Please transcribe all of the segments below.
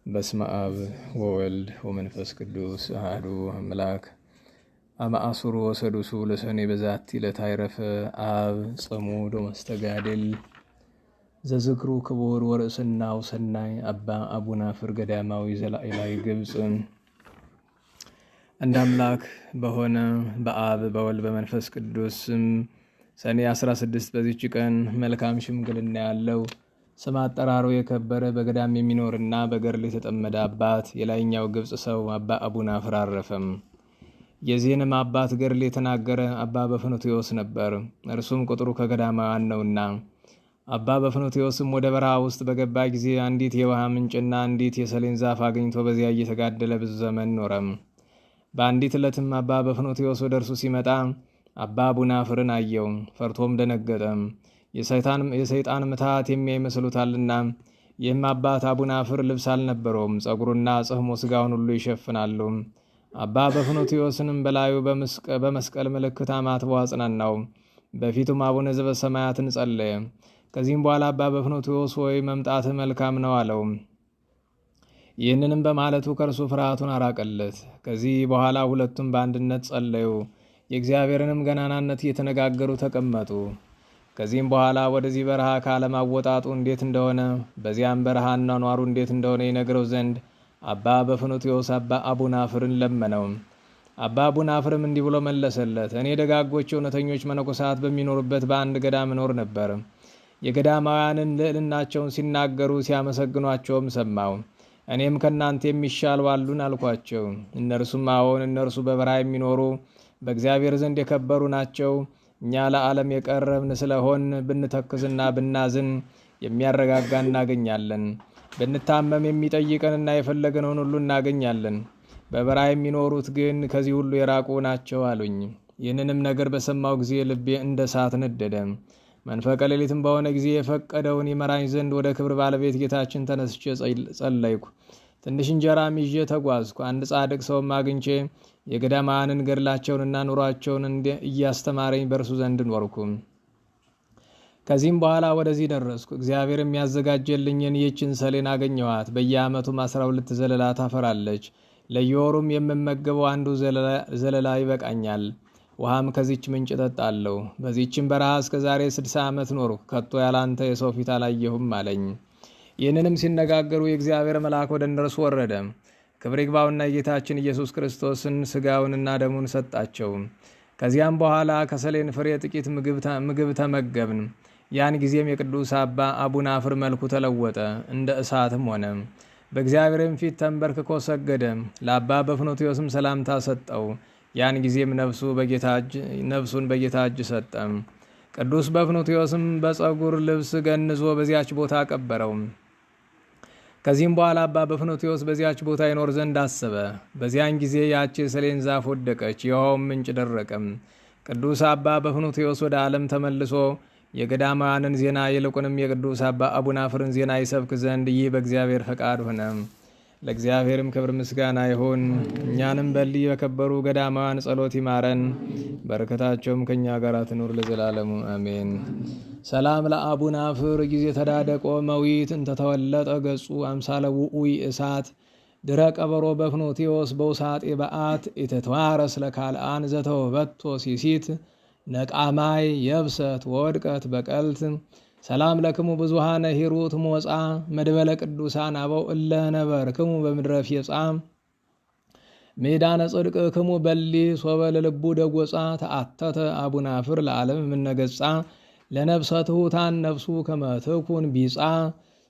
በስመ አብ ወወልድ ወመንፈስ ቅዱስ አሐዱ አምላክ። አመአሱሩ ወሰዱሱ ለሰኔ በዛቲ ዕለት አይረፈ አብ ጽሙድ ወመስተጋድል ዘዝክሩ ክቡር ወርእስናው ሰናይ አባ አቡናፍር ገዳማዊ ዘላዕላይ ግብፅ። እንደ አምላክ በሆነ በአብ በወልድ በመንፈስ ቅዱስ ስም ሰኔ 16 በዚች ቀን መልካም ሽምግልና ያለው ስም አጠራሩ የከበረ በገዳም የሚኖርና በገድል የተጠመደ አባት የላይኛው ግብፅ ሰው አባ አቡናፍር አረፈም። የዚህንም አባት ገድል የተናገረ አባ በፍኑትዮስ ነበር። እርሱም ቁጥሩ ከገዳማውያን ነውና። አባ በፍኑትዮስም ወደ በረሃ ውስጥ በገባ ጊዜ አንዲት የውሃ ምንጭና አንዲት የሰሌን ዛፍ አግኝቶ በዚያ እየተጋደለ ብዙ ዘመን ኖረም። በአንዲት ዕለትም አባ በፍኑትዮስ ወደ እርሱ ሲመጣ አባ አቡናፍርን አየው። ፈርቶም ደነገጠም። የሰይጣን ምታት የሚያይመስሉታልና። ይህም አባት አቡናፍር ልብስ አልነበረውም፣ ጸጉሩና ጽሕሙ ሥጋውን ሁሉ ይሸፍናሉ። አባ በፍኑትዮስንም በላዩ በመስቀል ምልክት አማትቦ አጽናናው። በፊቱም አቡነ ዘበሰማያትን ጸለየ። ከዚህም በኋላ አባ በፍኑትዮስ ሆይ መምጣትህ መልካም ነው አለው። ይህንንም በማለቱ ከእርሱ ፍርሃቱን አራቀለት። ከዚህ በኋላ ሁለቱም በአንድነት ጸለዩ። የእግዚአብሔርንም ገናናነት እየተነጋገሩ ተቀመጡ። ከዚህም በኋላ ወደዚህ በረሃ ካለማወጣጡ እንዴት እንደሆነ በዚያም በረሃ አኗኗሩ እንዴት እንደሆነ ይነግረው ዘንድ አባ በፍኑትዮስ አባ አቡናፍርን ለመነው። አባ አቡናፍርም እንዲህ ብሎ መለሰለት። እኔ ደጋጎች እውነተኞች መነኮሳት በሚኖሩበት በአንድ ገዳም እኖር ነበር። የገዳማውያንን ልዕልናቸውን ሲናገሩ ሲያመሰግኗቸውም ሰማው። እኔም ከእናንተ የሚሻሉ አሉን አልኳቸው። እነርሱም አዎን፣ እነርሱ በበረሃ የሚኖሩ በእግዚአብሔር ዘንድ የከበሩ ናቸው። እኛ ለዓለም የቀረብን ስለሆን ብንተክዝና ብናዝን የሚያረጋጋ እናገኛለን። ብንታመም የሚጠይቀንና የፈለግነውን ሁሉ እናገኛለን። በበረሃ የሚኖሩት ግን ከዚህ ሁሉ የራቁ ናቸው አሉኝ። ይህንንም ነገር በሰማው ጊዜ ልቤ እንደ እሳት ነደደ። መንፈቀ ሌሊትም በሆነ ጊዜ የፈቀደውን ይመራኝ ዘንድ ወደ ክብር ባለቤት ጌታችን ተነስቼ ጸለይኩ። ትንሽ እንጀራም ይዤ ተጓዝኩ። አንድ ጻድቅ ሰውም አግኝቼ የገዳማውያንን ገድላቸውንና ኑሯቸውን እያስተማረኝ በእርሱ ዘንድ ኖርኩ። ከዚህም በኋላ ወደዚህ ደረስኩ። እግዚአብሔር የሚያዘጋጀልኝን ይህችን ሰሌን አገኘኋት። በየዓመቱም 12 ዘለላ ታፈራለች። ለየወሩም የምመገበው አንዱ ዘለላ ይበቃኛል። ውሃም ከዚች ምንጭ እጠጣለሁ። በዚችም በረሃ እስከ ዛሬ 60 ዓመት ኖርኩ። ከቶ ያላንተ የሰው ፊት አላየሁም አለኝ። ይህንንም ሲነጋገሩ የእግዚአብሔር መልአክ ወደ እነርሱ ወረደ። ክብር ይግባውና የጌታችን ኢየሱስ ክርስቶስን ሥጋውንና ደሙን ሰጣቸው። ከዚያም በኋላ ከሰሌን ፍሬ ጥቂት ምግብ ተመገብን። ያን ጊዜም የቅዱስ አባ አቡናፍር መልኩ ተለወጠ፣ እንደ እሳትም ሆነ። በእግዚአብሔርም ፊት ተንበርክኮ ሰገደ። ለአባ በፍኑትዮስም ሰላምታ ሰጠው። ያን ጊዜም ነፍሱን በጌታ እጅ ሰጠ። ቅዱስ በፍኑትዮስም በጸጉር ልብስ ገንዞ በዚያች ቦታ ቀበረው። ከዚህም በኋላ አባ በፍኑትዮስ በዚያች ቦታ ይኖር ዘንድ አሰበ። በዚያን ጊዜ ያቺ የሰሌን ዛፍ ወደቀች፣ የውሃውም ምንጭ ደረቀም። ቅዱስ አባ በፍኑትዮስ ወደ ዓለም ተመልሶ የገዳማውያንን ዜና ይልቁንም የቅዱስ አባ አቡናፍርን ዜና ይሰብክ ዘንድ ይህ በእግዚአብሔር ፈቃድ ሆነ። ለእግዚአብሔርም ክብር ምስጋና ይሁን። እኛንም በልይ በከበሩ ገዳማውያን ጸሎት ይማረን፣ በረከታቸውም ከእኛ ጋር ትኑር ለዘላለሙ አሜን። ሰላም ለአቡናፍር ጊዜ ተዳደቆ መዊት እንተተወለጠ ገጹ አምሳለ ውኡይ እሳት ድረ ቀበሮ በፍኑትዮስ በውሳጤ በአት ኢተተዋረስ ለካልአን ዘተወበቶ ሲሲት ነቃማይ የብሰት ወድቀት በቀልት ሰላም ለክሙ ብዙሃነ ሂሩት ሞፃ መድበለ ቅዱሳን አበው እለ ነበር ክሙ በምድረ ፌፃ ሜዳነ ጽድቅ ክሙ በሊ ሶበ ለልቡ ደጎፃ ተአተተ አቡናፍር ለዓለም ምነገፃ ለነብሰ ትሑታን ነፍሱ ከመትኩን ቢፃ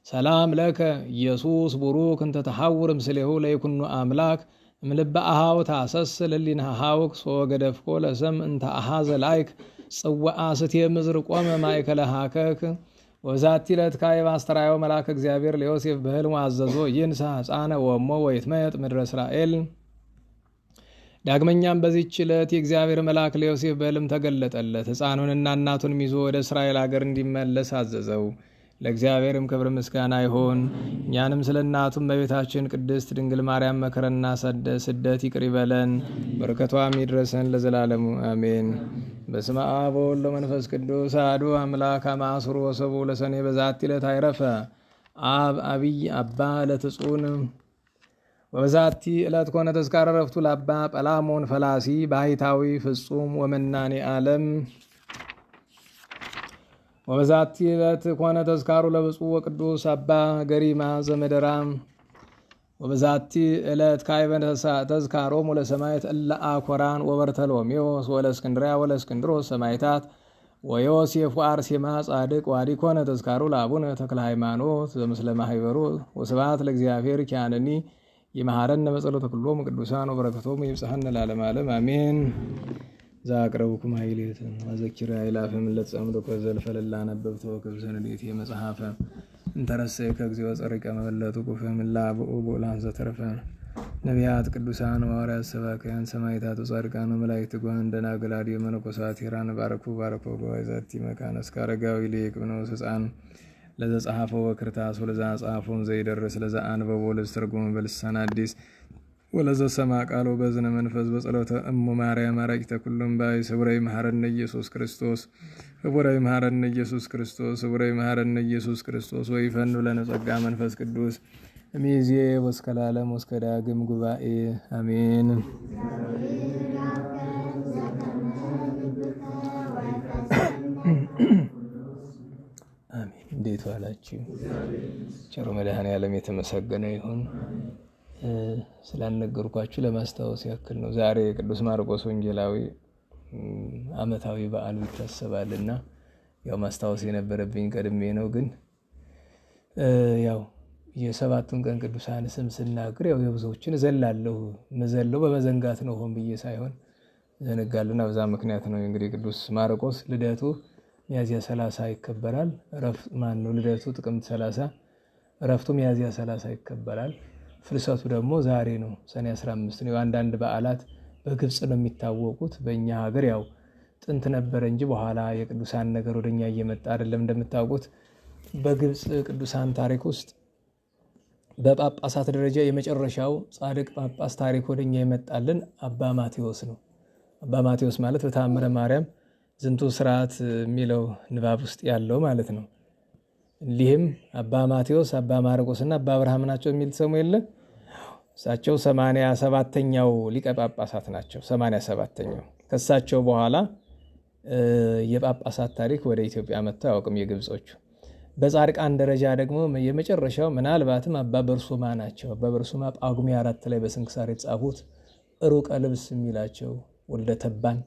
ሰላም ለከ ኢየሱስ ቡሩክ እንተ ተሐውር ምስሌሁ ለይኩኑ አምላክ እምልበ አሃው ታሰስል ሊና ሃውክ ሶገደፍኮ ለሰም እንተ አሃዘ ላይክ ጽዋአ ስቴ ምዝር ቆመ ማእከለ ሃከክ ወዛቲ ዕለት ካዕበ አስተርአዮ መልአከ እግዚአብሔር ለዮሴፍ በሕልሙ አዘዞ ይንሣ ሕፃነ ወእሞ ወይትመየጥ ምድረ እስራኤል። ዳግመኛም በዚህች ዕለት የእግዚአብሔር መልአክ ለዮሴፍ በሕልም ተገለጠለት። ሕፃኑንና እናቱንም ይዞ ወደ እስራኤል አገር እንዲመለስ አዘዘው። ለእግዚአብሔርም ክብር ምስጋና ይሁን። እኛንም ስለ እናቱም በቤታችን ቅድስት ድንግል ማርያም መከረና ስደት ይቅር ይበለን፣ በረከቷም ይድረሰን ለዘላለሙ አሜን። በስመ አብ ወወልድ ወመንፈስ ቅዱስ አሐዱ አምላክ አማስሩ ወሰቡ ለሰኔ በዛቲ ዕለት አይረፈ አብ አብይ አባ ለትጹን ወበዛቲ ዕለት ኮነ ተዝካረ ዕረፍቱ ለአባ ጰላሞን ፈላሲ ባሕታዊ ፍጹም ወመናኔ ዓለም። ወበዛቲ ዕለት ኮነ ተዝካሩ ለብፁዕ ወቅዱስ አባ ገሪማ ዘመደራ። ወበዛቲ ዕለት ካዕበ ተዝካሮሙ ለሰማዕታት እለ አኮራን ወበርተሎሜዎስ ወለእስክንድርያ ወለእስክንድሮስ ሰማዕታት ወዮሴፍ ወአርሴማ ጻድቅ ወአዲ ኮነ ተዝካሩ ለአቡነ ተክለ ሃይማኖት ዘምስለ ማኅበሩ። ወስብሐት ለእግዚአብሔር ኪያነኒ ይመሃረነ በጸሎተ ኩሎሙ ቅዱሳን ወበረከቶሙ ይብጽሐነ ለዓለመ ዓለም አሜን። ዘአቅረብኩማ ኃይሌተ ወዘኪርያ ይላፈ ምለት ጸምዶ ዘልፈ ለላነበብቶ ከብሰንዴት የመጽሐፈ እንተረሰየ ከግዚኦ ጸሪቀ መበለቱ ቁፈ ምላብኡ ቦላን ዘተረፈ ነቢያት ቅዱሳን ሐዋርያት ሰባክያን ሰማዕታት ጻድቃን መላእክት ጓን ደናግል አድዮ መነኮሳት ሄራን ባረኩ ባረኮ በዛቲ መካነ እስከ አረጋዊ ሊቅ ብነው ሕፃን ለዘ ጸሐፈው በክርታስ ወለዛ ጸሐፈውን ዘይደርስ ለዛ አንበቦ ለስተርጉም በልሳን አዲስ ወለዘ ሰማ ቃሎ በዝነ መንፈስ በጸሎተ እሙ ማርያም አራቂተ ኩሉም ባይ ስውራይ መሐረነ ኢየሱስ ክርስቶስ ስውራይ መሐረነ ኢየሱስ ክርስቶስ ስውራይ መሐረነ ኢየሱስ ክርስቶስ ወይፈኑ ለነ ጸጋ መንፈስ ቅዱስ እሚዜ ወስከ ለዓለም ወስከ ዳግም ጉባኤ አሜን። አሜን። እንዴት ዋላችሁ? ቸሩ መድኃኔዓለም የተመሰገነ ይሁን። ስላልነገርኳችሁ ለማስታወስ ያክል ነው። ዛሬ ቅዱስ ማርቆስ ወንጌላዊ ዓመታዊ በዓሉ ይታሰባልና ያው ማስታወስ የነበረብኝ ቀድሜ ነው። ግን ያው የሰባቱን ቀን ቅዱሳን ስም ስናገር ያው የብዙዎችን እዘላለሁ። መዘለው በመዘንጋት ነው፣ ሆን ብዬ ሳይሆን ዘነጋልና በዛ ምክንያት ነው። እንግዲህ ቅዱስ ማርቆስ ልደቱ ሚያዝያ 30 ይከበራል። ልደቱ ጥቅምት 30፣ እረፍቱ ሚያዝያ 30 ይከበራል። ፍልሰቱ ደግሞ ዛሬ ነው፣ ሰኔ 15 ነው። አንዳንድ በዓላት በግብጽ ነው የሚታወቁት። በእኛ ሀገር ያው ጥንት ነበረ እንጂ በኋላ የቅዱሳን ነገር ወደኛ እየመጣ አይደለም። እንደምታውቁት በግብጽ ቅዱሳን ታሪክ ውስጥ በጳጳሳት ደረጃ የመጨረሻው ጻድቅ ጳጳስ ታሪክ ወደኛ የመጣልን አባ ማቴዎስ ነው። አባ ማቴዎስ ማለት በተአምረ ማርያም ዝንቱ ስርዓት የሚለው ንባብ ውስጥ ያለው ማለት ነው። እንዲህም አባ ማቴዎስ፣ አባ ማርቆስና አባ አብርሃም ናቸው የሚል ሰሙ የለ። እሳቸው 87ኛው ሊቀ ጳጳሳት ናቸው። 87ኛው ከሳቸው በኋላ የጳጳሳት ታሪክ ወደ ኢትዮጵያ መጥተው አያውቅም የግብጾቹ። በጻድቃን ደረጃ ደግሞ የመጨረሻው ምናልባትም አባ በርሱማ ናቸው። አባ በርሱማ ጳጉሜ 4 ላይ በስንክሳር የተጻፉት ሩቀ ልብስ የሚላቸው ወልደ ተባን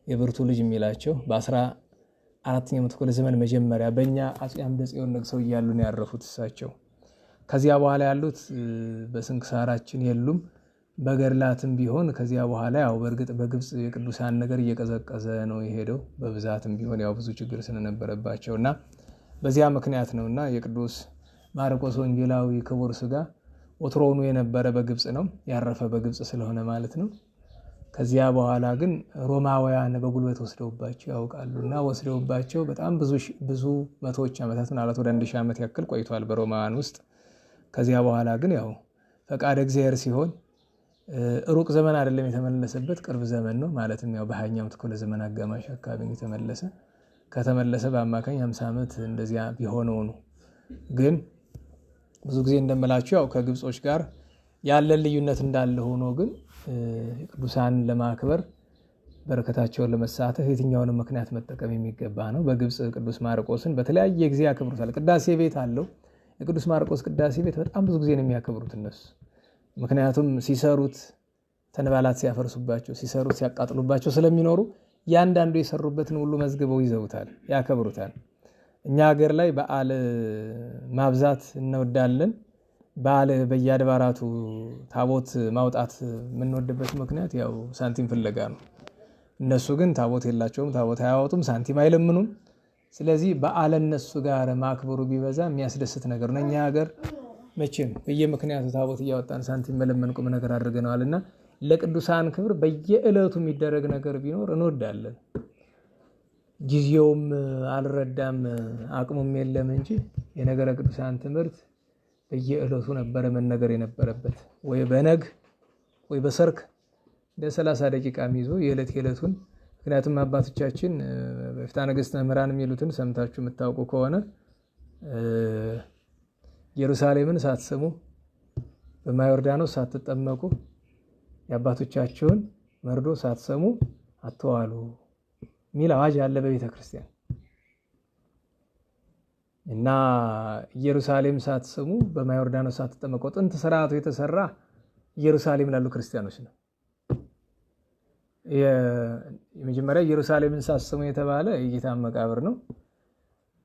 የብርቱ ልጅ የሚላቸው በ14ኛው መቶ ክፍለ ዘመን መጀመሪያ በእኛ አፄ አምደ ጽዮን ነግሰው እያሉ ነው ያረፉት እሳቸው። ከዚያ በኋላ ያሉት በስንክሳራችን የሉም። በገድላትም ቢሆን ከዚያ በኋላ ያው በእርግጥ በግብጽ የቅዱሳን ነገር እየቀዘቀዘ ነው የሄደው። በብዛትም ቢሆን ያው ብዙ ችግር ስለነበረባቸውና በዚያ ምክንያት ነውና የቅዱስ ማርቆስ ወንጌላዊ ክቡር ሥጋ ወትሮውኑ የነበረ በግብጽ ነው ያረፈ፣ በግብጽ ስለሆነ ማለት ነው። ከዚያ በኋላ ግን ሮማውያን በጉልበት ወስደውባቸው ያውቃሉና ወስደውባቸው በጣም ብዙ መቶዎች ዓመታት ምናልባት ወደ 1000 ዓመት ያክል ቆይቷል በሮማውያን ውስጥ። ከዚያ በኋላ ግን ያው ፈቃደ እግዚአብሔር ሲሆን ሩቅ ዘመን አይደለም የተመለሰበት፣ ቅርብ ዘመን ነው። ማለትም ያው በ20ኛው ክፍለ ዘመን አጋማሽ አካባቢ የተመለሰ። ከተመለሰ በአማካኝ 50 ዓመት እንደዚያ ቢሆነው ነው። ግን ብዙ ጊዜ እንደምላችሁ ያው ከግብጾች ጋር ያለን ልዩነት እንዳለ ሆኖ ግን ቅዱሳን ለማክበር በረከታቸውን ለመሳተፍ የትኛውንም ምክንያት መጠቀም የሚገባ ነው። በግብጽ ቅዱስ ማርቆስን በተለያየ ጊዜ ያከብሩታል። ቅዳሴ ቤት አለው። የቅዱስ ማርቆስ ቅዳሴ ቤት በጣም ብዙ ጊዜ ነው የሚያከብሩት እነሱ። ምክንያቱም ሲሰሩት ተንባላት ሲያፈርሱባቸው፣ ሲሰሩት ሲያቃጥሉባቸው ስለሚኖሩ ያንዳንዱ የሰሩበትን ሁሉ መዝግበው ይዘውታል፣ ያከብሩታል። እኛ ሀገር ላይ በዓል ማብዛት እንወዳለን። በዓል በየአድባራቱ ታቦት ማውጣት የምንወድበት ምክንያት ያው ሳንቲም ፍለጋ ነው። እነሱ ግን ታቦት የላቸውም፣ ታቦት አያወጡም፣ ሳንቲም አይለምኑም። ስለዚህ በዓል እነሱ ጋር ማክበሩ ቢበዛ የሚያስደስት ነገር ነው። እኛ ሀገር መቼም በየምክንያቱ ታቦት እያወጣን ሳንቲም መለመን ቁም ነገር አድርገነዋልና ለቅዱሳን ክብር በየዕለቱ የሚደረግ ነገር ቢኖር እንወዳለን። ጊዜውም አልረዳም አቅሙም የለም እንጂ የነገረ ቅዱሳን ትምህርት በየዕለቱ ነበረ መነገር የነበረበት። ወይ በነግ ወይ በሰርክ ለ30 ደቂቃ ይዞ የዕለቱን። ምክንያቱም አባቶቻችን በፍትሐ ነገሥት መምህራን የሚሉትን ሰምታችሁ የምታውቁ ከሆነ ኢየሩሳሌምን ሳትሰሙ በማዮርዳኖስ ሳትጠመቁ የአባቶቻችሁን መርዶ ሳትሰሙ አትዋሉ ሚል አዋጅ አለ በቤተ ክርስቲያን። እና ኢየሩሳሌም ሳትሰሙ በማዮርዳኖስ ሳትጠመቁ ጥንት ስርዓቱ የተሰራ ኢየሩሳሌም ላሉ ክርስቲያኖች ነው። የመጀመሪያ ኢየሩሳሌምን ሳትሰሙ የተባለ የጌታ መቃብር ነው።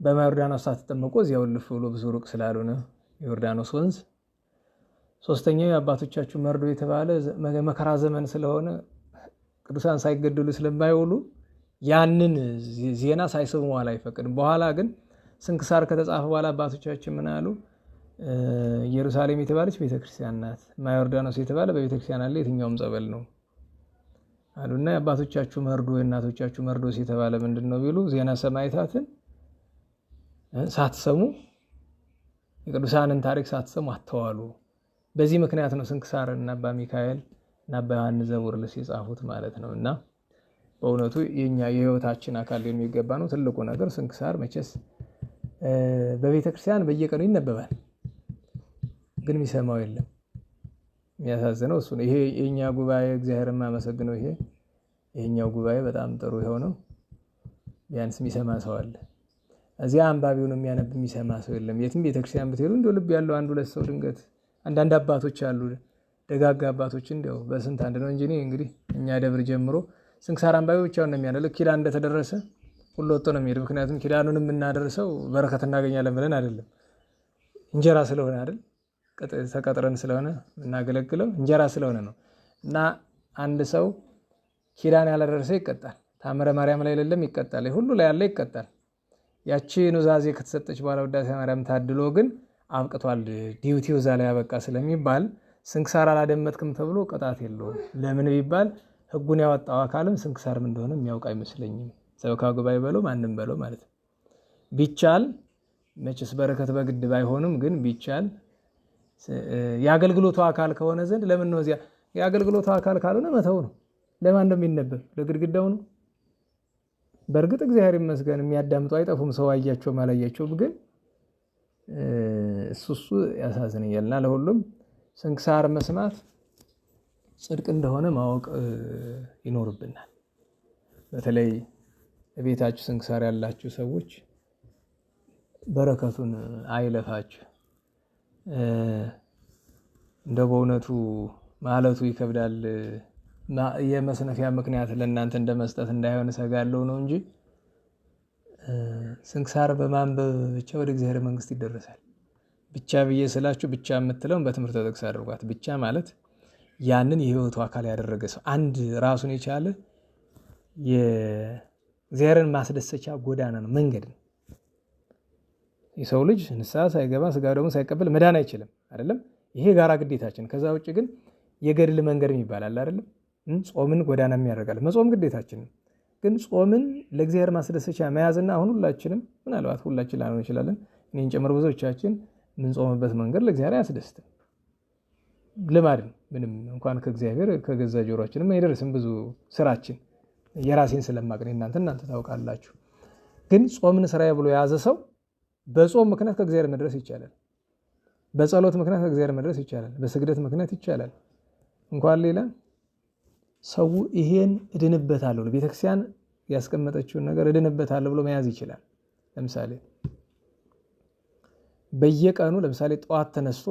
በማዮርዳኖስ ሳትጠመቁ እዚያው ልፍ ብሎ ብዙ ሩቅ ስላልሆነ ዮርዳኖስ ወንዝ። ሶስተኛው የአባቶቻችሁ መርዶ የተባለ መከራ ዘመን ስለሆነ ቅዱሳን ሳይገደሉ ስለማይውሉ ያንን ዜና ሳይሰሙ መዋል አይፈቅድም። በኋላ ግን ስንክሳር ከተጻፈ በኋላ አባቶቻችን ምን አሉ? ኢየሩሳሌም የተባለች ቤተክርስቲያን ናት፣ ማዮርዳኖስ የተባለ በቤተክርስቲያን አለ የትኛውም ጸበል ነው አሉና የአባቶቻችሁ መርዶ የእናቶቻችሁ መርዶስ የተባለ ምንድነው ቢሉ ዜና ሰማዕታትን ሳትሰሙ የቅዱሳንን ታሪክ ሳትሰሙ አትዋሉ። በዚህ ምክንያት ነው ስንክሳር እና አባ ሚካኤል እና አባ ዮሐንስ ዘቡርልስ የጻፉት ማለት ነው። እና በእውነቱ የኛ የህይወታችን አካል የሚገባ ነው። ትልቁ ነገር ስንክሳር መቼስ በቤተ ክርስቲያን በየቀኑ ይነበባል፣ ግን የሚሰማው የለም። የሚያሳዝነው እሱ ነው። ይሄ የኛ ጉባኤ እግዚአብሔርን ማመሰግነው ይሄኛው ጉባኤ በጣም ጥሩ የሆነው ቢያንስ የሚሰማ ሰው አለ። እዚያ አንባቢውን የሚያነብ የሚሰማ ሰው የለም። የትም ቤተክርስቲያን ብትሄዱ እንደው ልብ ያለው አንድ ሁለት ሰው ድንገት አንዳንድ አባቶች አሉ፣ ደጋጋ አባቶች እንደው በስንት አንድ ነው እንጂ እንግዲህ እኛ ደብር ጀምሮ ስንክሳር አንባቢ ብቻውን ነው የሚያነብ። ልክ ኪዳን እንደተደረሰ ሁሉ ወጥቶ ነው የሚሄድ። ምክንያቱም ኪዳኑን የምናደርሰው በረከት እናገኛለን ብለን አይደለም፣ እንጀራ ስለሆነ አይደል፣ ተቀጥረን ስለሆነ እናገለግለው እንጀራ ስለሆነ ነው። እና አንድ ሰው ኪዳን ያላደረሰ ይቀጣል። ታምረ ማርያም ላይ አይደለም ይቀጣል፣ ሁሉ ላይ ያለ ይቀጣል። ያቺ ኑዛዜ ከተሰጠች በኋላ ውዳሴ ማርያም ታድሎ ግን አብቅቷል፣ ዲዩቲው እዛ ላይ ያበቃ ስለሚባል ስንክሳር አላደመጥክም ተብሎ ቅጣት የለውም። ለምን ቢባል ሕጉን ያወጣው አካልም ስንክሳርም እንደሆነ የሚያውቅ አይመስለኝም። ሰበካ ጉባኤ በለው ማንም በለው ማለት ነው። ቢቻል መቼስ በረከት በግድ ባይሆንም ግን ቢቻል የአገልግሎቱ አካል ከሆነ ዘንድ ለምን ነው እዚያ የአገልግሎቱ አካል ካልሆነ መተው ነው። ለማን እንደሚነበብ ለግድግዳው ነው። በእርግጥ እግዚአብሔር ይመስገን የሚያዳምጡ አይጠፉም፣ ሰው አያቸውም አላያቸውም። ግን እሱ ያሳዝነኛልና ለሁሉም ስንክሳር መስማት ጽድቅ እንደሆነ ማወቅ ይኖርብናል። በተለይ ቤታችሁ ስንክሳር ያላችሁ ሰዎች በረከቱን አይለፋችሁ። እንደው በእውነቱ ማለቱ ይከብዳል። የመስነፊያ ምክንያት ለእናንተ እንደመስጠት እንዳይሆን እሰጋለሁ ነው እንጂ ስንክሳር በማንበብ ብቻ ወደ እግዚአብሔር መንግስት ይደረሳል። ብቻ ብዬ ስላችሁ ብቻ የምትለውን በትምህርተ ጥቅስ አድርጓት። ብቻ ማለት ያንን የህይወቱ አካል ያደረገ ሰው አንድ ራሱን የቻለ የእግዚአብሔርን ማስደሰቻ ጎዳና ነው፣ መንገድ ነው። የሰው ልጅ ንስሐ ሳይገባ ስጋ ደግሞ ሳይቀበል መዳን አይችልም አይደለም። ይሄ ጋራ ግዴታችን። ከዛ ውጭ ግን የገድል መንገድ ይባላል አይደለም። ጾምን ጎዳና የሚያደርጋል። መጾም ግዴታችን ነው። ግን ጾምን ለእግዚአብሔር ማስደሰቻ መያዝና አሁን ሁላችንም ምናልባት ሁላችን ላንሆን እንችላለን፣ እኔን ጨምሮ ብዙዎቻችን የምንጾምበት መንገድ ለእግዚአብሔር አያስደስትም። ልማድ ነው። ምንም እንኳን ከእግዚአብሔር ከገዛ ጆሮአችንም አይደርስም ብዙ ስራችን። የራሴን ስለማቅን እናንተ ታውቃላችሁ። ግን ጾምን ስራዬ ብሎ የያዘ ሰው በጾም ምክንያት ከእግዚአብሔር መድረስ ይቻላል። በጸሎት ምክንያት ከእግዚአብሔር መድረስ ይቻላል። በስግደት ምክንያት ይቻላል። እንኳን ሌላ ሰው ይሄን እድንበታለሁ ቤተክርስቲያን ያስቀመጠችውን ነገር እድንበታለሁ ብሎ መያዝ ይችላል። ለምሳሌ በየቀኑ ለምሳሌ ጠዋት ተነስቶ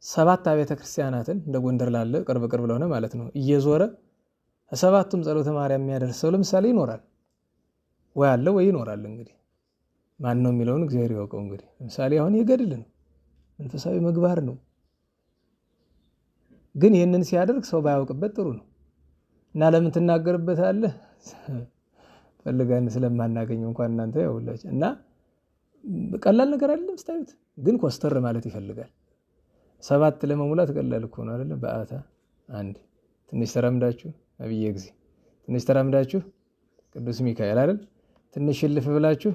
7 አብያተ ክርስቲያናትን እንደ ጎንደር ላለ ቅርብ ለሆነ ማለት ነው እየዞረ ሰባቱም ጸሎተ ማርያም የሚያደርሰው ለምሳሌ ይኖራል ወይ አለ ወይ ይኖራል። እንግዲህ ማን ነው የሚለውን እግዚአብሔር ያውቀው። እንግዲህ ለምሳሌ አሁን የገድል ነው፣ መንፈሳዊ ምግባር ነው። ግን ይህንን ሲያደርግ ሰው ባያውቅበት ጥሩ ነው። እና ለምን ትናገርበታለህ? ፈልገን ስለማናገኘው እንኳን እናንተ ያውላችሁ። እና ቀላል ነገር አይደለም ስታዩት፣ ግን ኮስተር ማለት ይፈልጋል። 7 ለመሙላት ቀላል እኮ ነው አይደለም። በአታ አንድ ትንሽ ተራምዳችሁ አብዬ ጊዜ ትንሽ ተራምዳችሁ ቅዱስ ሚካኤል አይደል፣ ትንሽ ልፍ ብላችሁ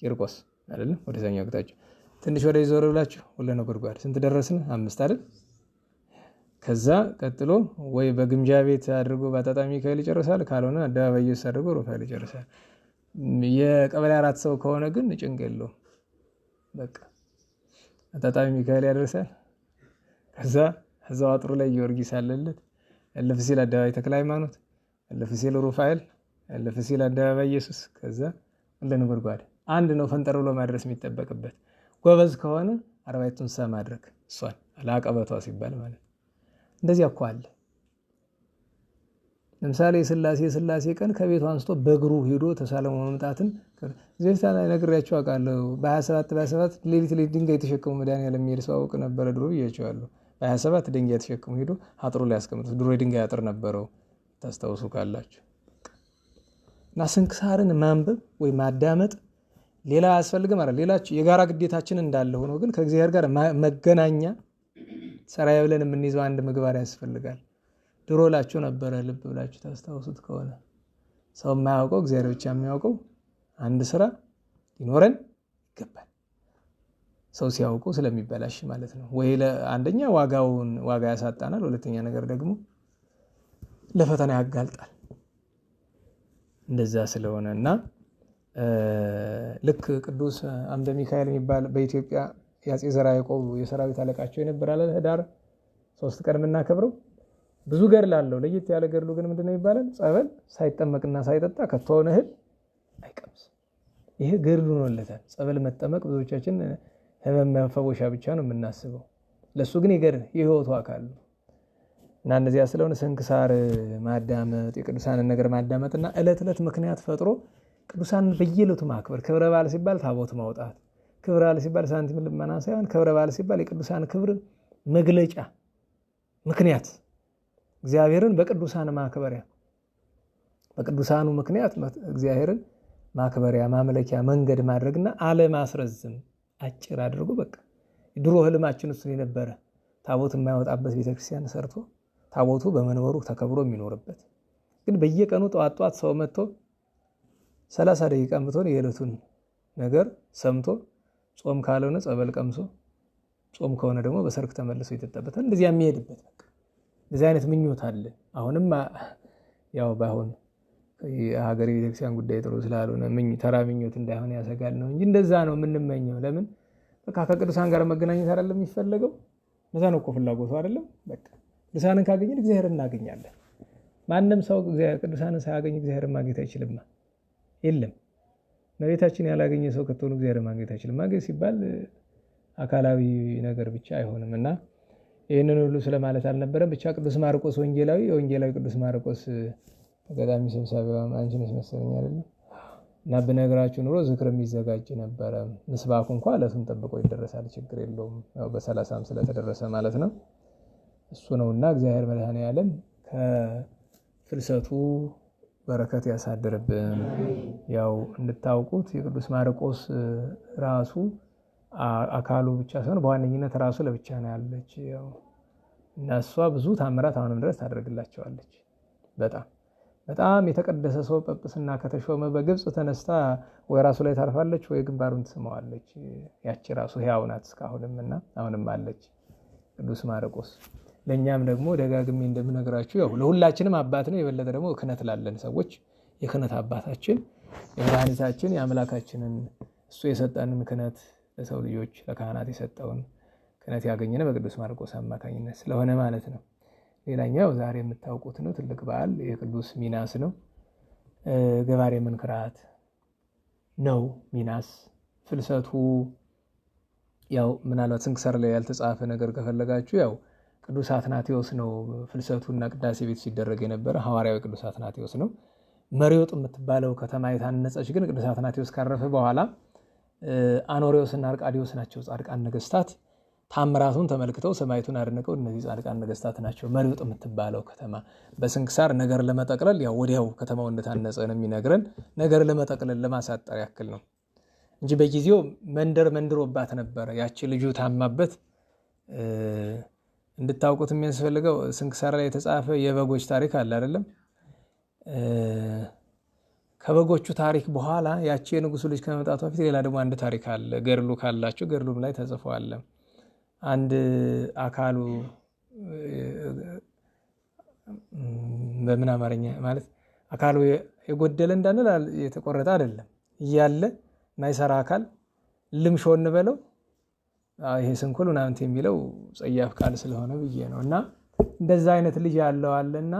ቂርቆስ አይደለም፣ ወደዛኛው አቅጣጫ ትንሽ ወደ ይዞር ብላችሁ ወለነ ጉድጓድ ስንት ደረስን? 5 አይደል። ከዛ ቀጥሎ ወይ በግምጃ ቤት አድርጎ በአጣጣሚ ሚካኤል ይጨርሳል፣ ካልሆነ አደባባይ ኢየሱስ አድርጎ ሩፋኤል ይጨርሳል። የቀበሌ 4 ሰው ከሆነ ግን ጭንቅ የለውም። በቃ አጣጣሚ ሚካኤል ያደርሳል። ከዛ እዛው አጥሩ ላይ ጊዮርጊስ አለለት። እልፍ ሲል አደባባይ ተክለ ሃይማኖት፣ እልፍ ሲል ሩፋኤል፣ እልፍ ሲል አደባባይ ኢየሱስ፣ ከዛ ለነጎድጓድ አንድ ነው ፈንጠር ብሎ ማድረስ የሚጠበቅበት። ጎበዝ ከሆነ 40 እንስሳ ማድረግ እሷን ለአቀበቷ ሲባል ማለት እንደዚህ እኮ አለ። ለምሳሌ የሥላሴ ቀን ከቤቱ አንስቶ በእግሩ ሄዶ ተሳለሞ መምጣትን ዘይታ ላይ ነግሬያቸው አውቃለሁ። በ27 ሌሊት ድንጋይ ተሸክሞ መድኃኒዓለም የሚሄድ ሰው አውቅ ነበረ ድሮ ብያቸዋለሁ። በ27 ድንጋይ ተሸክሞ ሄዶ አጥሩ ላይ ያስቀምጡት። ድሮ የድንጋይ አጥር ነበረው ታስታውሱ ካላችሁ። እና ስንክሳርን ማንበብ ወይ ማዳመጥ ሌላ አያስፈልግም አይደል? ሌላችሁ የጋራ ግዴታችን እንዳለ ሆኖ ግን ከእግዚአብሔር ጋር መገናኛ ሰራይ ብለን የምንይዘው አንድ ምግባር ያስፈልጋል። ድሮ ላችሁ ነበረ ልብ ብላችሁ ታስታውሱት ከሆነ ሰው የማያውቀው እግዚአብሔር ብቻ የሚያውቀው አንድ ስራ ሊኖረን ይገባል። ሰው ሲያውቁ ስለሚበላሽ ማለት ነው። ወይ አንደኛ ዋጋ ያሳጣናል፣ ሁለተኛ ነገር ደግሞ ለፈተና ያጋልጣል። እንደዛ ስለሆነ እና ልክ ቅዱስ አምደ ሚካኤል የሚባል በኢትዮጵያ የአፄ ዘርዓ ያዕቆብ የሰራዊት አለቃቸው የነበራል ህዳር 3 ቀን የምናከብረው ብዙ ገድል አለው። ለየት ያለ ገድሉ ግን ምንድነው ይባላል? ጸበል ሳይጠመቅና ሳይጠጣ ከተሆነ እህል አይቀምስ። ይሄ ገድሉ ነውለታል። ጸበል መጠመቅ ብዙዎቻችን ህመም መፈወሻ ብቻ ነው የምናስበው። ለሱ ግን የህይወቱ አካል ነው። እና እንደዚያ ስለሆነ ስንክሳር ማዳመጥ የቅዱሳንን ነገር ማዳመጥና ዕለት ምክንያት ፈጥሮ ቅዱሳንን በየዕለቱ ማክበር። ክብረ በዓል ሲባል ታቦት ማውጣት፣ ክብረ በዓል ሲባል ሳንቲም ልመና ሳይሆን ክብረ በዓል ሲባል የቅዱሳን ክብር መግለጫ ምክንያት፣ እግዚአብሔርን በቅዱሳን ማክበሪያ፣ በቅዱሳኑ ምክንያት እግዚአብሔርን ማክበሪያ ማምለኪያ መንገድ ማድረግና አለማስረዝም አጭር አድርጎ በቃ ድሮ ህልማችን እሱ የነበረ ታቦት የማይወጣበት ቤተክርስቲያን ሰርቶ ታቦቱ በመንበሩ ተከብሮ የሚኖርበት። ግን በየቀኑ ጠዋት ሰው መጥቶ 30 ደቂቃ ብትሆን የዕለቱን ነገር ሰምቶ ጾም ካልሆነ ጸበል ቀምሶ ጾም ከሆነ ደግሞ በሰርክ ተመልሶ ይተጣበታል። እንደዚህ የሚሄድበት በቃ እንደዚህ አይነት ምኞት አለ። አሁንም ያው ባይሆን የሀገር ቤተክርስቲያን ጉዳይ ጥሩ ስላልሆነ ተራ ምኞት እንዳይሆን ያሰጋል ነው እንጂ እንደዛ ነው የምንመኘው። ለምን በቃ ከቅዱሳን ጋር መገናኘት አይደለም የሚፈልገው? እንደዛ ነው እኮ ፍላጎቱ አይደለም? በቃ ቅዱሳንን ካገኘን እግዚአብሔርን እናገኛለን። ማንም ሰው ቅዱሳንን ሳያገኝ እግዚአብሔርን ማግኘት አይችልም። የለም መቤታችን ያላገኘ ሰው ከተሆነ እግዚአብሔርን ማግኘት አይችልም። ማግኘት ሲባል አካላዊ ነገር ብቻ አይሆንም። እና ይህንን ሁሉ ስለማለት አልነበረም። ብቻ ቅዱስ ማርቆስ የወንጌላዊ ቅዱስ ማርቆስ ተገዳሚ ሰብሳቢዋ አንቺ ነሽ መሰለኝ አይደለም? እና ብነግራችሁ ኑሮ ዝክር የሚዘጋጅ ነበረ። ምስባኩ እንኳን ዕለቱን ጠብቆ ይደረሳል፣ ችግር የለውም። ያው በ30 ስለተደረሰ ማለት ነው። እሱ ነውና እግዚአብሔር መድኃኔዓለም ከፍልሰቱ በረከት ያሳድርብን። ያው እንድታውቁት የቅዱስ ማርቆስ ራሱ አካሉ ብቻ ሳይሆን በዋነኝነት ራሱ ለብቻ ነው ያለች። ያው እና እሷ ብዙ ታምራት አሁንም ድረስ ታደርግላቸዋለች። በጣም የተቀደሰ ሰው ጵጵስና ከተሾመ በግብጽ ተነስታ ወይ ራሱ ላይ ታርፋለች ወይ ግንባሩን ትስመዋለች። ያቺ ራሱ ሕያው ናት እስካሁንም እና አሁንም አለች ቅዱስ ማርቆስ። ለኛም ደግሞ ደጋግሜ እንደምነግራችሁ ያው ለሁላችንም አባት ነው። የበለጠ ደግሞ ክህነት ላለን ሰዎች የክህነት አባታችን የመድኃኒታችን የአምላካችንን እሱ የሰጠንን ክህነት ለሰው ልጆች ለካህናት የሰጠውን ክህነት ያገኘነው በቅዱስ ማርቆስ አማካኝነት ስለሆነ ማለት ነው። ሌላኛው ዛሬ የምታውቁት ነው፣ ትልቅ በዓል የቅዱስ ሚናስ ነው። ገባሬ መንክራት ነው ሚናስ። ፍልሰቱ ያው ምናልባት ስንክሳር ላይ ያልተጻፈ ነገር ከፈለጋችሁ ያው ቅዱስ አትናቴዎስ ነው ፍልሰቱና ቅዳሴ ቤት ሲደረግ የነበረ ሐዋርያዊ ቅዱስ አትናቴዎስ ነው። መሪዮጥ የምትባለው ከተማ የታነጸች ግን ቅዱስ አትናቴዎስ ካረፈ በኋላ አኖሬዎስና አርቃዲዎስ ናቸው ጻድቃን ነገስታት። ታምራቱን ተመልክተው ሰማይቱን አድንቀው እነዚህ ጻድቃን ነገስታት ናቸው። መሪዮጥ የምትባለው ከተማ በስንክሳር ነገር ለመጠቅለል ያው ወዲያው ከተማው እንደታነጸ ነው የሚነግረን። ነገር ለመጠቅለል ለማሳጠር ያክል ነው እንጂ በጊዜው መንደሮባት ነበረ። ያቺ ልጁ ታማበት እንድታውቁት የሚያስፈልገው ስንክሳር ላይ የተጻፈ የበጎች ታሪክ አለ አይደለም? ከበጎቹ ታሪክ በኋላ ያቺ የንጉሱ ልጅ ከመምጣቷ በፊት ሌላ ደግሞ አንድ ታሪክ አለ። ገድሉ ካላችሁ ገድሉም ላይ ተጽፏል። አንድ አካሉ በምን አማርኛ ማለት አካሉ የጎደለ እንዳንል የተቆረጠ አይደለም እያለ ማይሰራ አካል ልምሾ እንበለው ይሄ ስንኩል ምናምን የሚለው ጸያፍ ቃል ስለሆነ ብዬ ነው። እና እንደዛ አይነት ልጅ ያለው አለና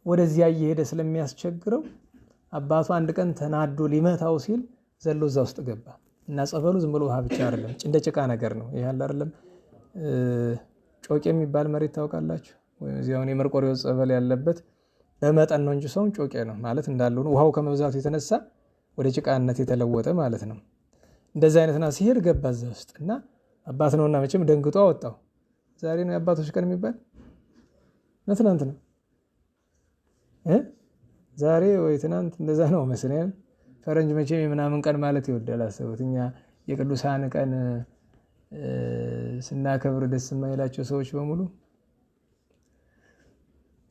ወደዚያ እየሄደ ስለሚያስቸግረው አባቱ አንድ ቀን ተናዶ ሊመታው ሲል ዘሎ እዛ ውስጥ ገባ እና ጸበሉ ዝም ብሎ ውሃ ብቻ አይደለም፣ እንደ ጭቃ ነገር ነው። ይሄ አለ አይደለም ጮቄ የሚባል መሬት ታውቃላችሁ? ወይም እዚያውን የመርቆሬዎስ ጸበል ያለበት በመጠን ነው እንጂ ሰውን ጮቄ ነው ማለት እንዳለው ነው። ውሃው ከመብዛቱ የተነሳ ወደ ጭቃነት የተለወጠ ማለት ነው። እንደዛ አይነትና ሲሄድ ገባ እዛ ውስጥ እና አባት ነውና መቼም ደንግጦ አወጣው። ዛሬ ነው የአባቶች ቀን የሚባል ነው? ትናንት ነው ዛሬ ወይ ትናንት እንደዛ ነው መሰለኝ። ፈረንጅ መቼም የምናምን ቀን ማለት ይወዳል አሰቡት። እኛ የቅዱሳን ቀን ስናከብር ደስ የማይላቸው ሰዎች በሙሉ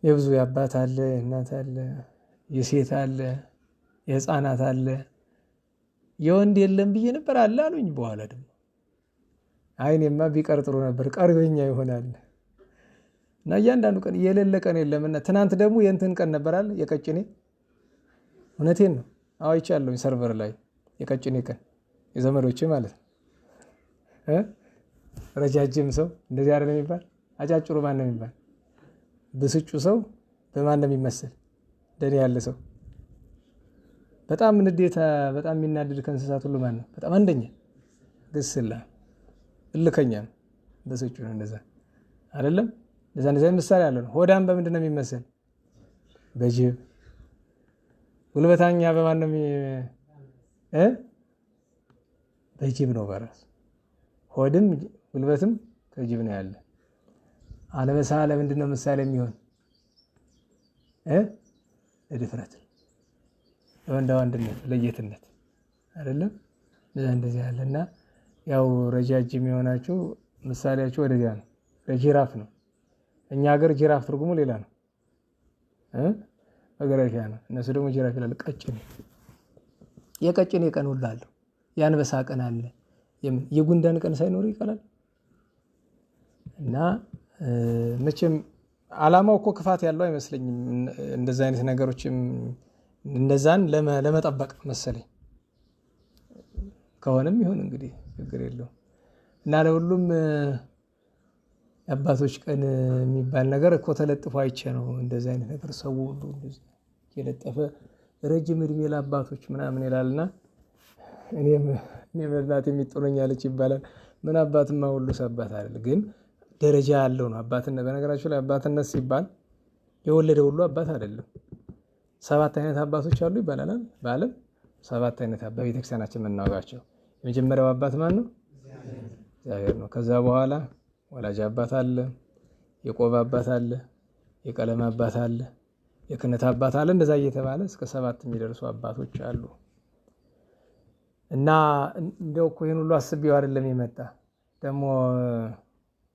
የብዙ የአባት አለ፣ የእናት አለ፣ የሴት አለ፣ የህፃናት አለ፣ የወንድ የለም ብዬ ነበር አለ አሉኝ። በኋላ ደግሞ አይኔማ ቢቀር ጥሩ ነበር ቀርበኛ ይሆናል። እና እያንዳንዱ ቀን የሌለ ቀን የለምና ትናንት ደግሞ የእንትን ቀን ነበር አለ የቀጭኔ። እውነቴን ነው አይቻለሁኝ ሰርቨር ላይ የቀጭኔ ቀን የዘመዶቼ ማለት ነው። ረጃጅም ሰው እንደዚህ አይደለም የሚባል፣ አጫጭሩ ማን ነው የሚባል፣ ብስጩ ሰው በማን ነው የሚመስል? እንደኔ ያለ ሰው በጣም ንዴታ፣ በጣም የሚናደድ ከእንስሳት ሁሉ ማን ነው? በጣም አንደኛ ግስላ እልከኛ ነው። ብስጩ ነው እንደዛ አይደለም? እንደዛ ምሳሌ አለ ነው። ሆዳም በምንድን ነው የሚመስል? በጅብ። ጉልበታኛ በማን ነው በጅብ ነው በራሱ። ሆድም ጉልበትም ከጅብ ነው ያለ። አለበሳ ለምንድን ነው ምሳሌ የሚሆን? ለድፍረት፣ ለወንዳ ወንድነት፣ ለየትነት አይደለም? እንደዚህ ያለና ያው ረጃጅም የሆናችሁ ምሳሌያችሁ ወደዚያ ነው። ለጂራፍ ነው። እኛ ሀገር ጂራፍ ትርጉሙ ሌላ ነው፣ መገረፊያ ነው። እነሱ ደግሞ ጂራፍ ይላሉ። ቀጭኔ፣ የቀጭኔ ቀን ሁሉ አለው። የአንበሳ ቀን አለ። የጉንዳን ቀን ሳይኖር ይቀላል። እና መቼም ዓላማው እኮ ክፋት ያለው አይመስለኝም። እንደዛ አይነት ነገሮችም እንደዛን ለመጠበቅ መሰለኝ። ከሆነም ይሁን እንግዲህ ችግር የለውም። እና ለሁሉም የአባቶች ቀን የሚባል ነገር እኮ ተለጥፎ አይቼ ነው እንደዚህ አይነት ነገር ሰው ሁሉ እንደዚህ የለጠፈ ረጅም እድሜ ለአባቶች ምናምን ይላልና እኔም እናቴ የሚጥሉኝ አለች ይባላል። ምን አባትማ ሁሉ ሰባት አይደል? ግን ደረጃ ያለው ነው አባትነት። በነገራችሁ ላይ አባትነት ሲባል የወለደ ሁሉ አባት አይደለም። 7 አይነት አባቶች አሉ ይባላል በዓለም። 7 አይነት አባት ቤተክርስቲያናችን የምናውቃቸው። የመጀመሪያው አባት ማን ነው? እግዚአብሔር ነው። ከዛ በኋላ ወላጅ አባት አለ፣ የቆብ አባት አለ፣ የቀለም አባት አለ፣ የክህነት አባት አለ። እንደዛ እየተባለ እስከ 7 የሚደርሱ አባቶች አሉ። እና እንደው እኮ ይሄን ሁሉ አስቤው አይደለም የመጣ ደግሞ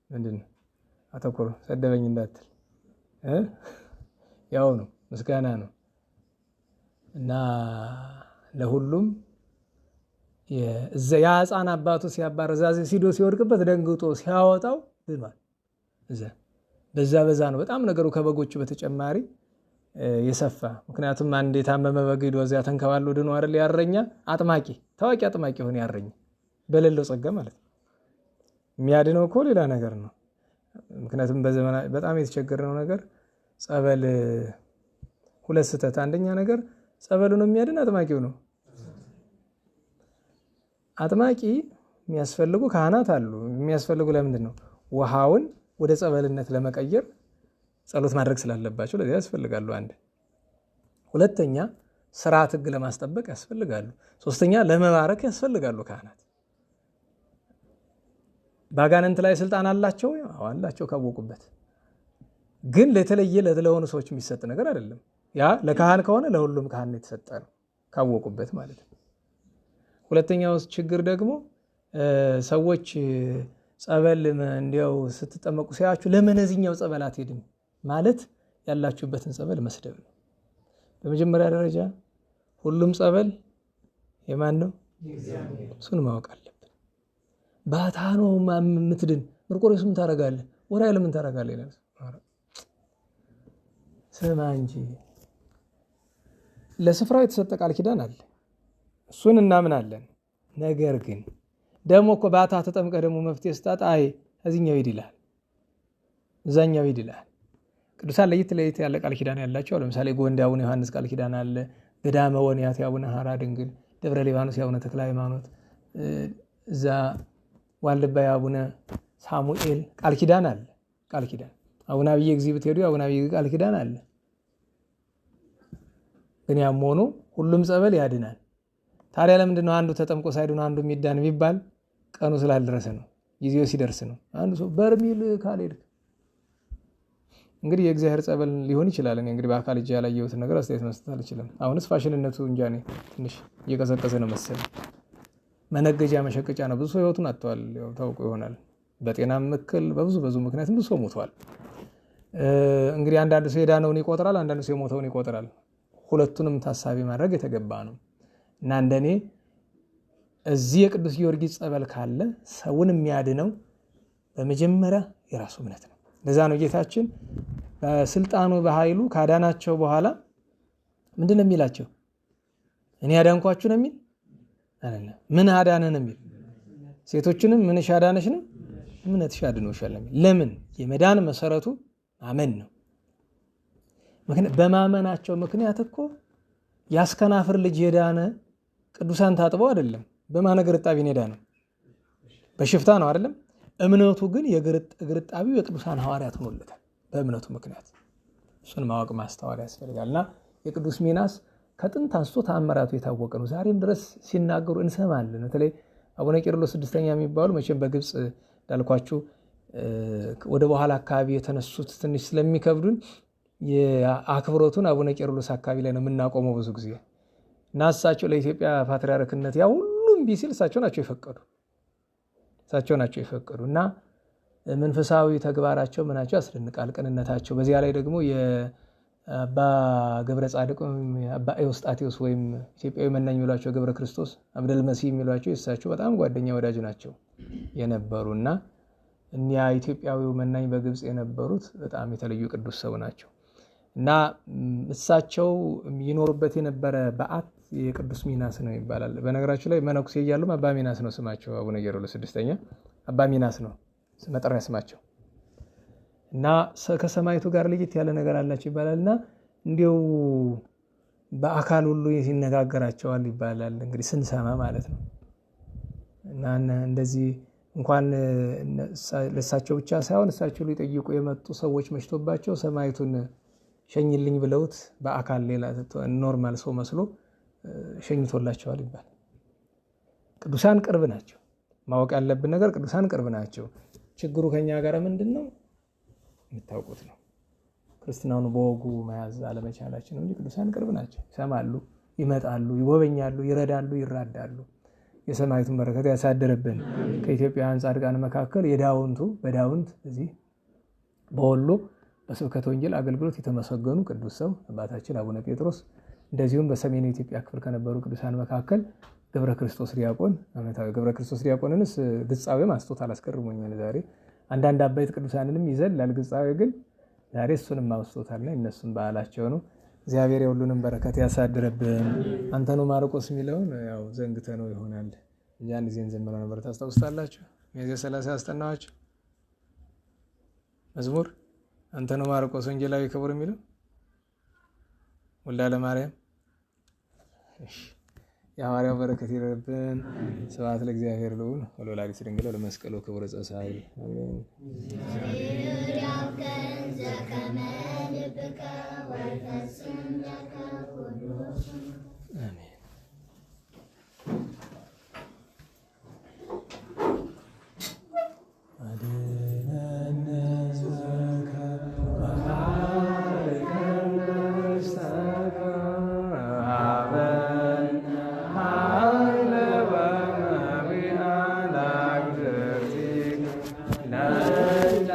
ምንድነው አተኮር ሰደበኝ እንዳትል ያው ነው ምስጋና ነው። እና ለሁሉም የሕፃን አባቱ ሲያባር እዛ ሲዶ ሲወድቅበት ደንግጦ ሲያወጣው ብሏል። በዛ ነው በጣም ነገሩ ከበጎቹ በተጨማሪ የሰፋ። ምክንያቱም አንድ የታመመ በግ ሄዶ እዚያ ተንከባሎ ድኖ አይደል ያረኛ አጥማቂ፣ ታዋቂ አጥማቂ ሆነ ያረኛ በሌለው ጸጋ ማለት ነው። የሚያድነው እኮ ሌላ ነገር ነው። ምክንያቱም በዘመና በጣም የተቸገረው ነገር ጸበል፣ ሁለት ስህተት። አንደኛ ነገር ጸበሉ ነው የሚያድን አጥማቂው ነው። አጥማቂ የሚያስፈልጉ ካህናት አሉ። የሚያስፈልጉ ለምንድን ነው? ውሃውን ወደ ጸበልነት ለመቀየር ጸሎት ማድረግ ስላለባቸው ለዚህ ያስፈልጋሉ። አንድ ሁለተኛ ስርዓት ሕግ ለማስጠበቅ ያስፈልጋሉ። ሶስተኛ ለመባረክ ያስፈልጋሉ። ካህናት ባጋንንት ላይ ስልጣን አላቸው አላቸው ካወቁበት። ግን ለተለየ ለሆኑ ሰዎች የሚሰጥ ነገር አይደለም። ያ ለካህን ከሆነ ለሁሉም ካህን የተሰጠ ነው ካወቁበት ማለት ነው። ሁለተኛው ችግር ደግሞ ሰዎች ጸበል እንዲያው ስትጠመቁ ሲያችሁ ለምን እዚህኛው ጸበል አትሄድም ማለት ያላችሁበትን ጸበል መስደብ ነው። በመጀመሪያ ደረጃ ሁሉም ጸበል የማን ነው? እሱን ማወቅ አለብን። ባታ ነው የምትድን መርቆሬዎስ ምን ታደርጋለህ? ወራይ ለምን ታደርጋለህ ይላል። ስማ እንጂ ለስፍራው የተሰጠ ቃል ኪዳን አለ። እሱን እናምናለን። ነገር ግን ደግሞ እኮ ባታ ተጠምቀ ደግሞ መፍትሄ ስጣት አይ እዚህኛው ሂድ ይላል፣ እዛኛው ሂድ ይላል። ቅዱሳን ለየት ያለ ቃል ኪዳን ያላቸው ለምሳሌ ጎንደ አቡነ ዮሐንስ ቃል ኪዳን አለ። ገዳመ ወንያት አቡነ ሐራ ድንግል፣ ደብረ ሊባኖስ አቡነ ተክለ ሃይማኖት፣ እዛ ዋልባ አቡነ ሳሙኤል ቃል ኪዳን አለ። ቃል ኪዳን አቡነ አብየ እግዚእ ብትሄዱ አቡነ አብየ ቃል ኪዳን አለ። ግን ያም ሆኖ ሁሉም ጸበል ያድናል። ታዲያ ለምንድን ነው አንዱ ተጠምቆ ሳይድን አንዱ የሚዳን ቢባል? ቀኑ ስላልደረሰ ነው፣ ጊዜው ሲደርስ ነው። አንዱ ሰው በርሜል ካልሄድ እንግዲህ የእግዚአብሔር ጸበል ሊሆን ይችላል። እኔ እንግዲህ በአካል እጅ ያላየሁትን ነገር አስተያየት መስጠት አልችልም። አሁንስ ፋሽንነቱ እንጃ እኔ ትንሽ እየቀዘቀዘ ነው መሰለኝ። መነገጃ መሸቀጫ ነው። ብዙ ሰው ህይወቱን አጥቷል። ያው ታውቁ ይሆናል። በጤናም እክል በብዙ ምክንያት ብዙ ሰው ሞቷል። እንግዲህ አንዳንድ ሰው የዳነውን ይቆጥራል፣ አንዳንድ ሰው የሞተውን ይቆጥራል። ሁለቱንም ታሳቢ ማድረግ የተገባ ነው እና እንደኔ እዚህ የቅዱስ ጊዮርጊስ ጸበል ካለ ሰውን የሚያድነው በመጀመሪያ የራሱ እምነት ነው። ለዛ ነው ጌታችን በስልጣኑ በኃይሉ ካዳናቸው በኋላ ምንድን ነው የሚላቸው? እኔ ያዳንኳችሁ ነው የሚል አይደለም። ምን አዳነን የሚል ሴቶችንም ምንሽ አዳነሽ ነው፣ እምነትሽ አድኖሻል የሚል። ለምን? የመዳን መሰረቱ ማመን ነው። በማመናቸው ምክንያት እኮ ያስከናፍር ልጅ የዳነ ቅዱሳን ታጥበው አይደለም፣ በማነገር እጣቢን የዳነ በሽፍታ ነው አይደለም። እምነቱ ግን የግርጣቢው የቅዱሳን ሐዋርያት ሆኖለታል በእምነቱ ምክንያት። እሱን ማወቅ ማስተዋል ያስፈልጋልና የቅዱስ ሚናስ ከጥንት አንስቶ ተአምራቱ የታወቀ ነው። ዛሬም ድረስ ሲናገሩ እንሰማለን። በተለይ አቡነ ቄርሎስ ስድስተኛ የሚባሉ መቼም በግብፅ እንዳልኳችሁ ወደ በኋላ አካባቢ የተነሱት ትንሽ ስለሚከብዱን የአክብሮቱን አቡነ ቄርሎስ አካባቢ ላይ ነው የምናቆመው ብዙ ጊዜ እና እሳቸው ለኢትዮጵያ ፓትርያርክነት ያ ሁሉም ቢሲል እሳቸው ናቸው የፈቀዱ እና መንፈሳዊ ተግባራቸው ምናቸው ያስደንቃል፣ ቅንነታቸው። በዚያ ላይ ደግሞ የአባ ገብረ ጻድቅ አባ ኤዎስጣቴዎስ ወይም ኢትዮጵያዊ መናኝ የሚሏቸው ገብረ ክርስቶስ አብደል መሲህ የሚሏቸው የእሳቸው በጣም ጓደኛ ወዳጅ ናቸው የነበሩ እና እኒያ ኢትዮጵያዊው መናኝ በግብፅ የነበሩት በጣም የተለዩ ቅዱስ ሰው ናቸው እና እሳቸው ይኖሩበት የነበረ በዓት የቅዱስ ሚናስ ነው ይባላል። በነገራችሁ ላይ መነኩሴ እያሉም አባ ሚናስ ነው ስማቸው። አቡነ ቄርሎስ ስድስተኛ አባ ሚናስ ነው መጠሪያ ስማቸው እና ከሰማይቱ ጋር ለየት ያለ ነገር አላቸው ይባላል እና እንዲው በአካል ሁሉ ይነጋገራቸዋል ይባላል። እንግዲህ ስንሰማ ማለት ነው እና እንደዚህ እንኳን ለእሳቸው ብቻ ሳይሆን እሳቸው ሊጠይቁ የመጡ ሰዎች መሽቶባቸው ሰማይቱን ሸኝልኝ ብለውት በአካል ሌላ ኖርማል ሰው መስሎ ሸኝቶላቸዋል ይባላል። ቅዱሳን ቅርብ ናቸው። ማወቅ ያለብን ነገር ቅዱሳን ቅርብ ናቸው። ችግሩ ከኛ ጋር ምንድን ነው? የምታውቁት ነው። ክርስትናውን በወጉ መያዝ አለመቻላችን ነው እንጂ ቅዱሳን ቅርብ ናቸው። ይሰማሉ፣ ይመጣሉ፣ ይጎበኛሉ፣ ይረዳሉ፣ ይራዳሉ። የሰማይቱን በረከት ያሳድርብን። ከኢትዮጵያውያን ጻድቃን መካከል በዳውንት እዚህ በወሎ በስብከተ ወንጌል አገልግሎት የተመሰገኑ ቅዱስ ሰው አባታችን አቡነ ጴጥሮስ፣ እንደዚሁም በሰሜኑ ኢትዮጵያ ክፍል ከነበሩ ቅዱሳን መካከል ገብረ ክርስቶስ ዲያቆን። አመታዊ ገብረ ክርስቶስ ዲያቆንንስ ግጻዌ ማስቶት አላስቀርሞኛል። ዛሬ አንዳንድ አባይት ቅዱሳንንም ይዘላል ግጻዌ፣ ግን ዛሬ እሱንም ማስቶታልና እነሱም በዓላቸው ነው። እግዚአብሔር የሁሉንም በረከት ያሳድርብን። አንተነው ማርቆስ የሚለውን ያው ዘንግተ ነው ይሆናል እንጂ አንድ ጊዜ እንዘምረው ነበር። ታስታውሳላችሁ? ሚያዝያ 30 ያስጠናዋችሁ መዝሙር አንተነው ማርቆስ ወንጌላዊ ክቡር የሚለው ወልደ ማርያም። የሐዋርያው በረከት ይረብን። ስብሐት ለእግዚአብሔር ልዑል ወለወላዲቱ ድንግል ወለመስቀሉ ክቡር ዘጻይ አሜን። Amen.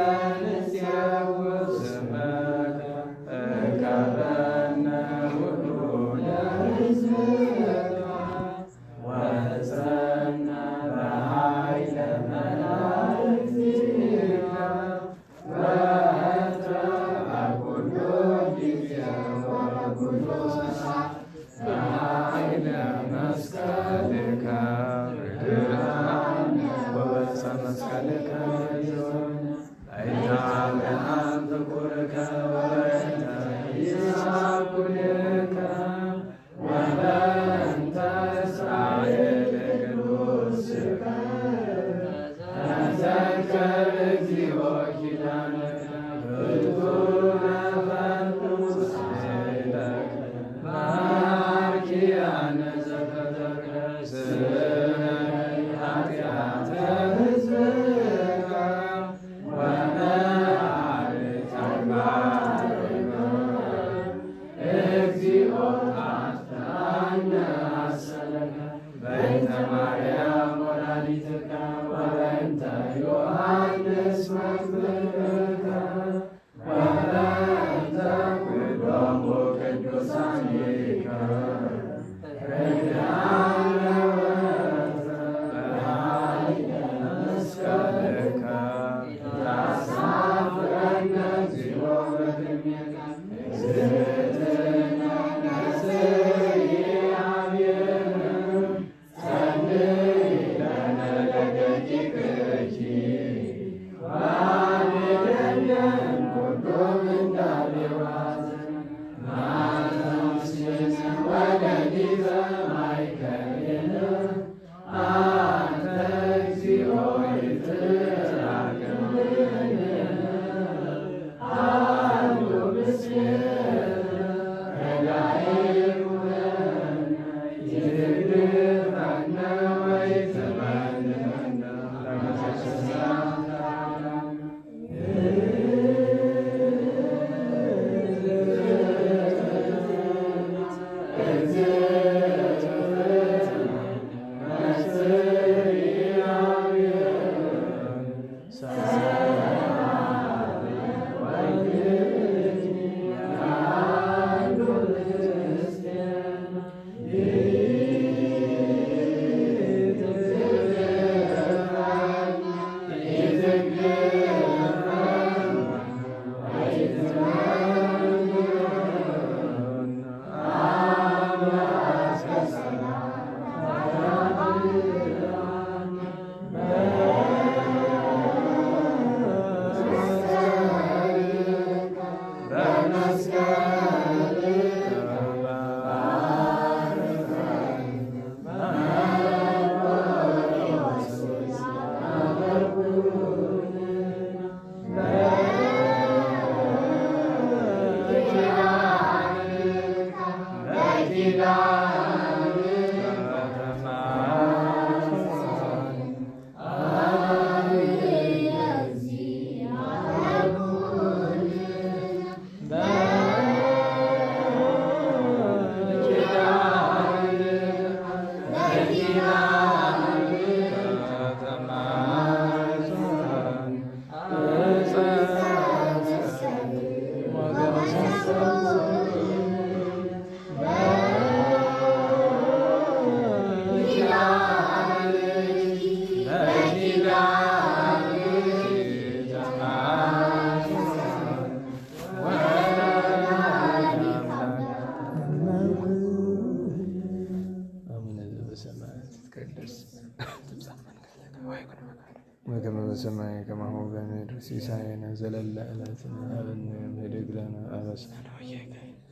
ወከመ በሰማይ ከማሁ በምድር ሲሳየነ ዘለለ ዕለትነ ሀበነ ኅድግ ለነ አበሳነ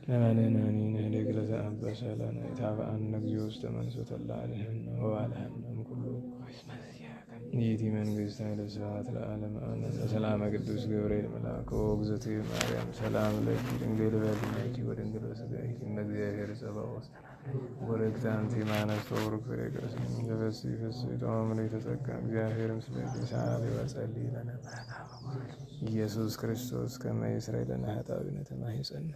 ለመንሕነኒ ንኅድግ ለዘአበሰ ለነ ኢታብአነ እግዚኦ ውስተ መንሱት እለ አድኅነ ወባልሐነ እምኩሉ ይእቲ መንግሥት ኃይለ ስብሐት ለዓለመ ዓለም። በሰላመ ቅዱስ ገብርኤል መልአክ ወእግዝእትየ ማርያም ሰላም ለኪ ድንግል በኅሊናኪ ወድንግል በሥጋኪ እም እግዚአብሔር ጸባኦት ወርክት አንቲ እምአንስቶ ወርክ ፍሬ ከርሥኪ ተፈሥሒ ፍሥሕት ወምልዕተ ጸጋ እግዚአብሔር ምስሌኪ ሰአሊ ወጸልዪ ለነ ኢየሱስ ክርስቶስ ከመ ይስረይ ለነ ኃጣውኢነ ተማሂፀነ